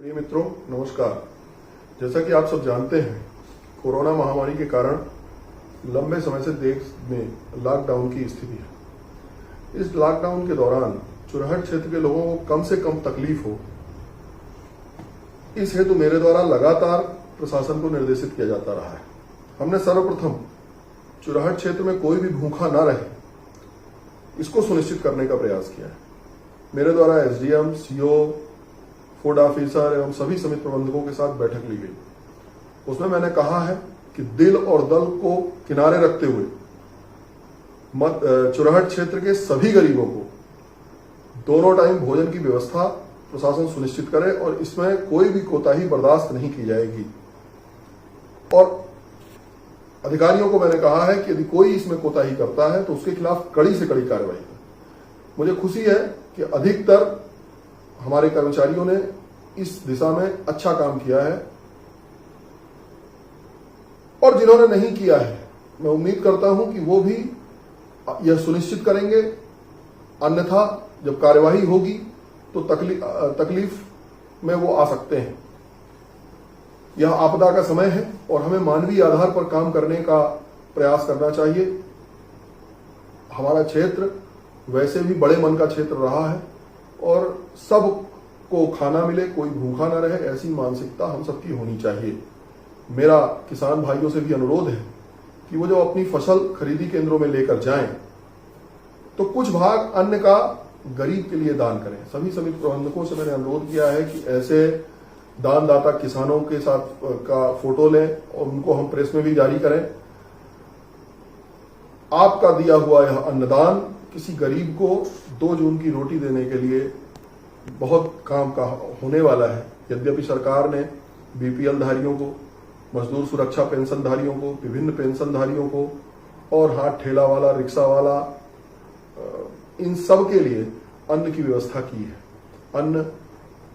प्रिय मित्रों, नमस्कार। जैसा कि आप सब जानते हैं, कोरोना महामारी के कारण लंबे समय से देश में लॉकडाउन की स्थिति है। इस लॉकडाउन के दौरान चुरहट क्षेत्र के लोगों को कम से कम तकलीफ हो, इस हेतु मेरे द्वारा लगातार प्रशासन को निर्देशित किया जाता रहा है। हमने सर्वप्रथम चुरहट क्षेत्र में कोई भी भूखा न रहे, इसको सुनिश्चित करने का प्रयास किया है। मेरे द्वारा एसडीएम, सीओ, फूड ऑफिसर एवं सभी समिति प्रबंधकों के साथ बैठक ली गई। उसमें मैंने कहा है कि दिल और दल को किनारे रखते हुए चुरहट क्षेत्र के सभी गरीबों को दोनों टाइम भोजन की व्यवस्था प्रशासन सुनिश्चित करे और इसमें कोई भी कोताही बर्दाश्त नहीं की जाएगी। और अधिकारियों को मैंने कहा है कि यदि कोई इसमें कोताही करता है तो उसके खिलाफ कड़ी से कड़ी कार्रवाई हो। मुझे खुशी है कि अधिकतर हमारे कर्मचारियों ने इस दिशा में अच्छा काम किया है, और जिन्होंने नहीं किया है मैं उम्मीद करता हूं कि वो भी यह सुनिश्चित करेंगे, अन्यथा जब कार्यवाही होगी तो तकलीफ में वो आ सकते हैं। यह आपदा का समय है और हमें मानवीय आधार पर काम करने का प्रयास करना चाहिए। हमारा क्षेत्र वैसे भी बड़े मन का क्षेत्र रहा है और सब को खाना मिले, कोई भूखा न रहे, ऐसी मानसिकता हम सबकी होनी चाहिए। मेरा किसान भाइयों से भी अनुरोध है कि वो जो अपनी फसल खरीदी केंद्रों में लेकर जाएं तो कुछ भाग अन्न का गरीब के लिए दान करें। सभी समिति प्रबंधकों से मैंने अनुरोध किया है कि ऐसे दानदाता किसानों के साथ का फोटो लें और उनको हम प्रेस में भी जारी करें। आपका दिया हुआ यह अन्नदान किसी गरीब को 2 जून की रोटी देने के लिए बहुत काम का होने वाला है। यद्यपि सरकार ने बीपीएल धारियों को, मजदूर सुरक्षा पेंशन धारियों को, विभिन्न पेंशन धारियों को और हाथ ठेला वाला, रिक्शा वाला, इन सब के लिए अन्न की व्यवस्था की है। अन्न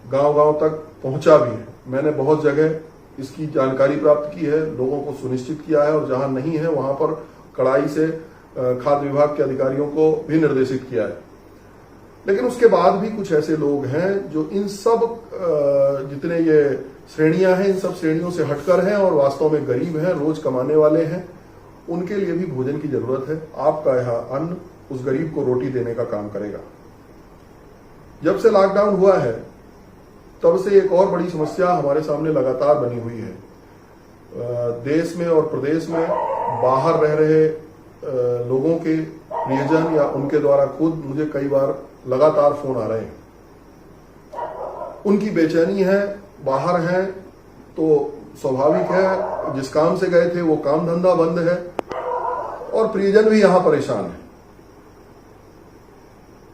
गांव-गांव तक पहुंचा भी है। मैंने बहुत जगह इसकी जानकारी प्राप्त की है, लोगों को सुनिश्चित किया है और जहां नहीं है वहां पर कड़ाई से खाद्य विभाग के अधिकारियों को भी निर्देशित किया है। लेकिन उसके बाद भी कुछ ऐसे लोग हैं जो इन सब जितने ये श्रेणियां हैं, इन सब श्रेणियों से हटकर हैं और वास्तव में गरीब हैं, रोज कमाने वाले हैं। उनके लिए भी भोजन की जरूरत है। आपका यह अन्न उस गरीब को रोटी देने का काम करेगा। जब से लॉकडाउन हुआ है तब से एक और बड़ी समस्या हमारे सामने लगातार बनी हुई है। देश में और प्रदेश में बाहर रह रहे लोगों के प्रियजन या उनके द्वारा खुद मुझे कई बार लगातार फोन आ रहे हैं। उनकी बेचैनी है, बाहर हैं तो स्वाभाविक है, जिस काम से गए थे वो काम धंधा बंद है और प्रियजन भी यहां परेशान है।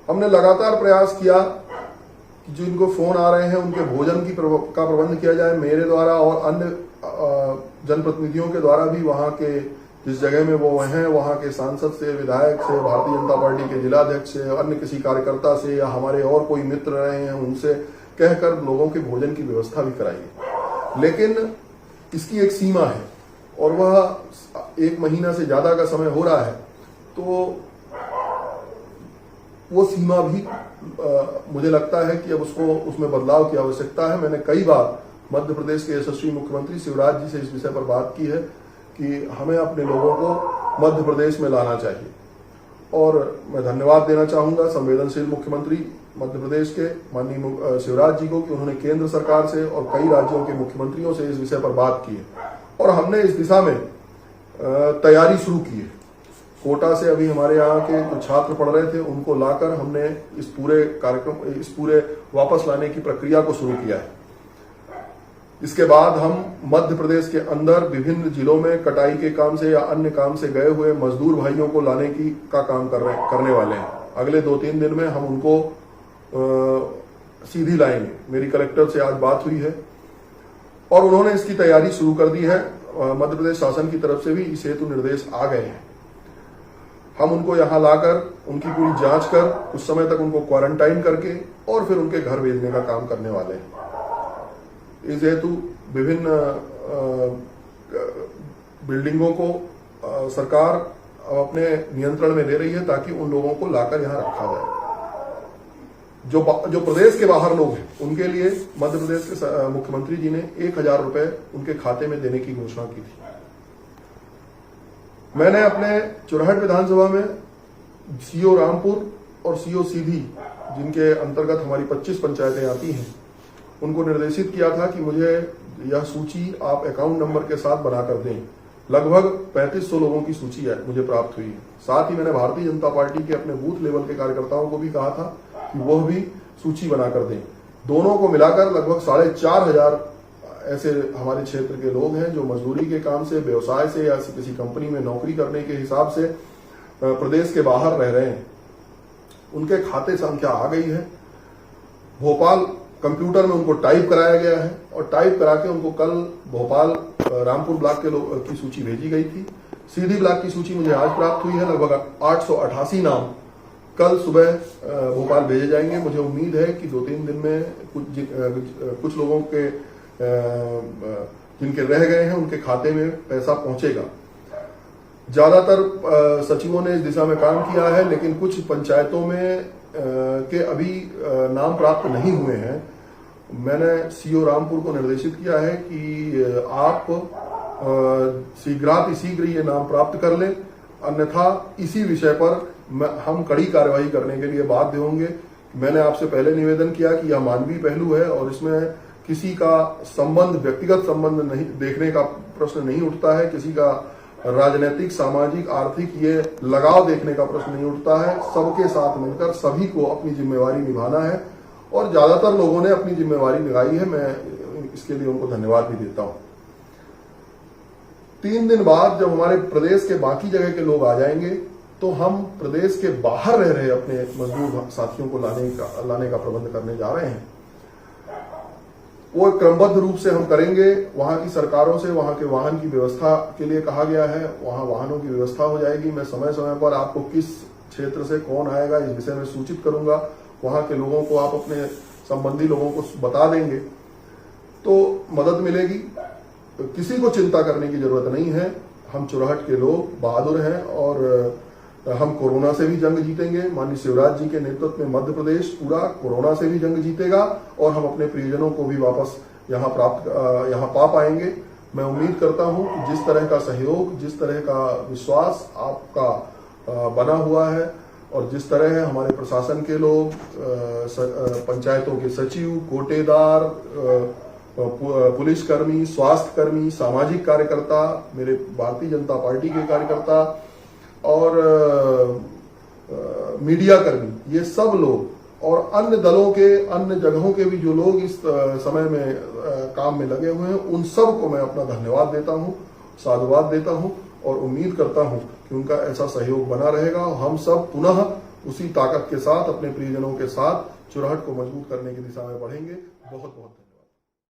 हमने लगातार प्रयास किया कि जो इनको फोन आ रहे हैं उनके भोजन का प्रबंध किया जाए मेरे द्वारा और अन्य जनप्रतिनिधियों के द्वारा भी। वहां के जिस जगह में वो हैं वहां के सांसद से, विधायक से, भारतीय जनता पार्टी के जिलाध्यक्ष से, अन्य किसी कार्यकर्ता से या हमारे और कोई मित्र रहे हैं उनसे कहकर लोगों के भोजन की व्यवस्था भी कराई। लेकिन इसकी एक सीमा है और वह 1 महीना से ज्यादा का समय हो रहा है, तो वो सीमा भी मुझे लगता है कि अब उसमें बदलाव की आवश्यकता है। मैंने कई बार मध्य प्रदेश के यशस्वी मुख्यमंत्री शिवराज जी से इस विषय पर बात की है कि हमें अपने लोगों को मध्य प्रदेश में लाना चाहिए। और मैं धन्यवाद देना चाहूंगा संवेदनशील मुख्यमंत्री मध्य प्रदेश के माननीय शिवराज जी को कि उन्होंने केंद्र सरकार से और कई राज्यों के मुख्यमंत्रियों से इस विषय पर बात की है और हमने इस दिशा में तैयारी शुरू की है। कोटा से अभी हमारे यहाँ के जो छात्र पढ़ रहे थे उनको लाकर हमने इस पूरे वापस लाने की प्रक्रिया को शुरू किया है। इसके बाद हम मध्य प्रदेश के अंदर विभिन्न जिलों में कटाई के काम से या अन्य काम से गए हुए मजदूर भाइयों को लाने का काम करने वाले हैं। अगले 2-3 दिन में हम उनको सीधी लाएंगे। मेरी कलेक्टर से आज बात हुई है और उन्होंने इसकी तैयारी शुरू कर दी है। मध्य प्रदेश शासन की तरफ से भी इस हेतु निर्देश आ गए हैं। हम उनको यहाँ लाकर उनकी पूरी जांच कर कुछ समय तक उनको क्वारंटाइन करके और फिर उनके घर भेजने का काम करने वाले हैं। इस हेतु विभिन्न बिल्डिंगों को सरकार अपने नियंत्रण में ले रही है ताकि उन लोगों को लाकर यहाँ रखा जाए। जो प्रदेश के बाहर लोग हैं उनके लिए मध्य प्रदेश के मुख्यमंत्री जी ने 1,000 रुपए उनके खाते में देने की घोषणा की थी। मैंने अपने चुरहट विधानसभा में सीओ रामपुर और सीओ सीधी, जिनके अंतर्गत हमारी 25 पंचायतें आती हैं, उनको निर्देशित किया था कि मुझे यह सूची आप अकाउंट नंबर के साथ बनाकर दें। लगभग 3500 लोगों की सूची है मुझे प्राप्त हुई है। साथ ही मैंने भारतीय जनता पार्टी के अपने बूथ लेवल के कार्यकर्ताओं को भी कहा था कि वह भी सूची बनाकर दें। दोनों को मिलाकर लगभग 4,500 ऐसे हमारे क्षेत्र के लोग हैं जो मजदूरी के काम से, व्यवसाय से या किसी कंपनी में नौकरी करने के हिसाब से प्रदेश के बाहर रह रहे हैं। उनके खाते संख्या आ गई है। भोपाल कंप्यूटर में उनको टाइप कराया गया है और टाइप करा के उनको कल भोपाल रामपुर ब्लॉक के लोग की सूची भेजी गई थी। सीधी ब्लॉक की सूची मुझे आज प्राप्त हुई है। लगभग 888 नाम कल सुबह भोपाल भेजे जाएंगे। मुझे उम्मीद है कि 2-3 दिन में कुछ लोगों के जिनके रह गए हैं उनके खाते में पैसा पहुंचेगा। ज्यादातर सचिवों ने इस दिशा में काम किया है, लेकिन कुछ पंचायतों में के अभी नाम प्राप्त नहीं हुए हैं। मैंने सीओ रामपुर को निर्देशित किया है कि आप शीघ्र ये नाम प्राप्त कर लें, अन्यथा इसी विषय पर हम कड़ी कार्रवाई करने के लिए बाध्य होंगे। मैंने आपसे पहले निवेदन किया कि यह मानवीय पहलू है और इसमें किसी का संबंध, व्यक्तिगत संबंध नहीं देखने का प्रश्न नहीं उठता है, किसी का राजनीतिक, सामाजिक, आर्थिक ये लगाव देखने का प्रश्न नहीं उठता है। सबके साथ मिलकर सभी को अपनी जिम्मेवारी निभाना है और ज्यादातर लोगों ने अपनी जिम्मेवारी निभाई है। मैं इसके लिए उनको धन्यवाद भी देता हूं। 3 दिन बाद जब हमारे प्रदेश के बाकी जगह के लोग आ जाएंगे तो हम प्रदेश के बाहर रह रहे अपने मजदूर साथियों को लाने का प्रबंध करने जा रहे हैं। वो क्रमबद्ध रूप से हम करेंगे। वहां की सरकारों से वहां के वाहन की व्यवस्था के लिए कहा गया है, वहां वाहनों की व्यवस्था हो जाएगी। मैं समय समय पर आपको किस क्षेत्र से कौन आएगा इस विषय में सूचित करूंगा। वहां के लोगों को आप अपने संबंधी लोगों को बता देंगे तो मदद मिलेगी। किसी को चिंता करने की जरूरत नहीं है। हम चुरहट के लोग बहादुर हैं और हम कोरोना से भी जंग जीतेंगे। माननीय शिवराज जी के नेतृत्व में मध्य प्रदेश पूरा कोरोना से भी जंग जीतेगा और हम अपने प्रियजनों को भी वापस यहाँ पा पाएंगे। मैं उम्मीद करता हूं कि जिस तरह का सहयोग, जिस तरह का विश्वास आपका बना हुआ है और जिस तरह हमारे प्रशासन के लोग, पंचायतों के सचिव, कोटेदार, पुलिसकर्मी, स्वास्थ्यकर्मी, सामाजिक कार्यकर्ता, मेरे भारतीय जनता पार्टी के कार्यकर्ता और मीडिया कर्मी, ये सब लोग और अन्य दलों के, अन्य जगहों के भी जो लोग इस समय में काम में लगे हुए हैं, उन सब को मैं अपना धन्यवाद देता हूं, साधुवाद देता हूं और उम्मीद करता हूं कि उनका ऐसा सहयोग बना रहेगा और हम सब पुनः उसी ताकत के साथ अपने प्रियजनों के साथ चुरहट को मजबूत करने की दिशा में बढ़ेंगे। बहुत बहुत